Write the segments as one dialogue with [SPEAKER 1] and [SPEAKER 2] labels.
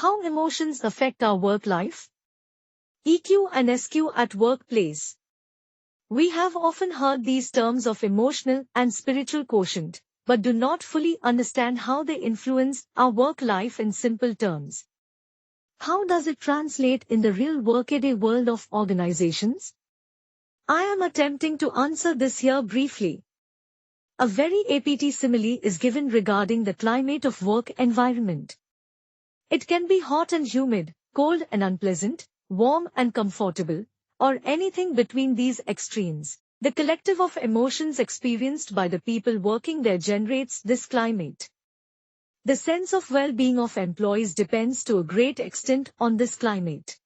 [SPEAKER 1] How emotions affect our work life? EQ and SQ at workplace. We have often heard these terms of emotional and spiritual quotient, but do not fully understand how they influence our work life in simple terms. How does it translate in the real workaday world of organizations? I am attempting to answer this here briefly. A very apt simile is given regarding the climate of work environment. It can be hot and humid, cold and unpleasant, warm and comfortable, or anything between these extremes. The collective of emotions experienced by the people working there generates this climate. The sense of well-being of employees depends to a great extent on this climate.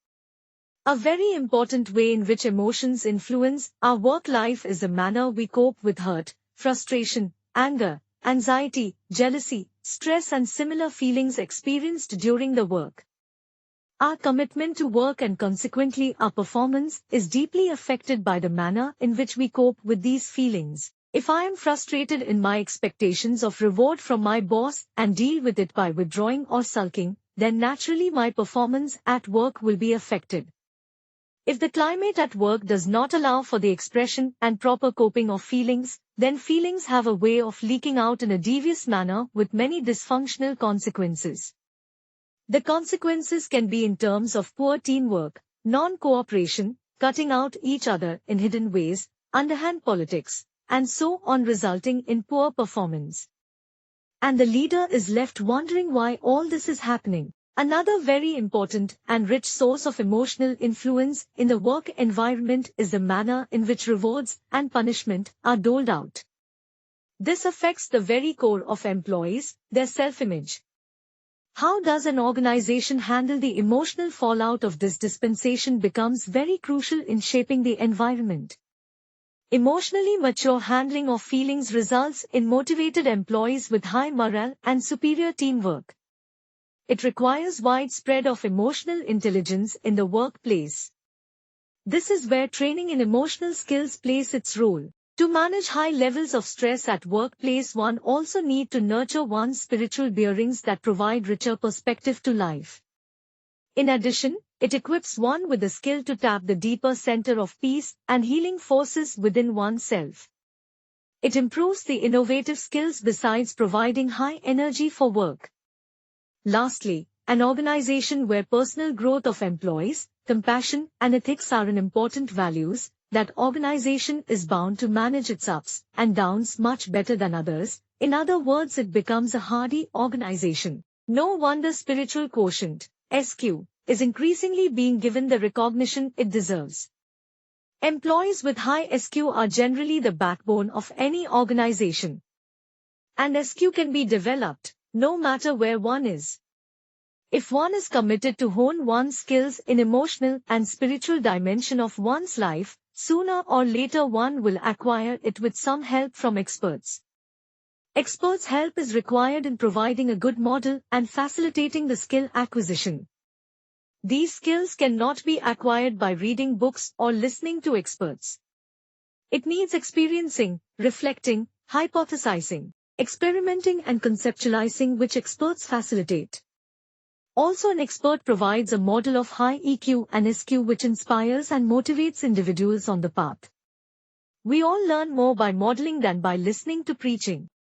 [SPEAKER 1] A very important way in which emotions influence our work life is the manner we cope with hurt, frustration, anger, anxiety, jealousy, stress and similar feelings experienced during the work. Our commitment to work and consequently our performance is deeply affected by the manner in which we cope with these feelings. If I am frustrated in my expectations of reward from my boss and deal with it by withdrawing or sulking, then naturally my performance at work will be affected. If the climate at work does not allow for the expression and proper coping of feelings, then feelings have a way of leaking out in a devious manner with many dysfunctional consequences. The consequences can be in terms of poor teamwork, non-cooperation, cutting out each other in hidden ways, underhand politics, and so on, resulting in poor performance. And the leader is left wondering why all this is happening. Another very important and rich source of emotional influence in the work environment is the manner in which rewards and punishment are doled out. This affects the very core of employees, their self-image. How does an organization handle the emotional fallout of this dispensation becomes very crucial in shaping the environment. Emotionally mature handling of feelings results in motivated employees with high morale and superior teamwork. It requires widespread of emotional intelligence in the workplace. This is where training in emotional skills plays its role. To manage high levels of stress at workplace, one also need to nurture one's spiritual bearings that provide richer perspective to life. In addition, it equips one with the skill to tap the deeper center of peace and healing forces within oneself. It improves the innovative skills besides providing high energy for work. Lastly, an organization where personal growth of employees, compassion and ethics are an important values, that organization is bound to manage its ups and downs much better than others. In other words, it becomes a hardy organization. No wonder spiritual quotient, SQ, is increasingly being given the recognition it deserves. Employees with high SQ are generally the backbone of any organization. And SQ can be developed, no matter where one is. If one is committed to hone one's skills in emotional and spiritual dimension of one's life, sooner or later one will acquire it with some help from experts. Experts' help is required in providing a good model and facilitating the skill acquisition. These skills cannot be acquired by reading books or listening to experts. It needs experiencing, reflecting, hypothesizing, experimenting and conceptualizing, which experts facilitate. Also, an expert provides a model of high EQ and SQ which inspires and motivates individuals on the path. We all learn more by modeling than by listening to preaching.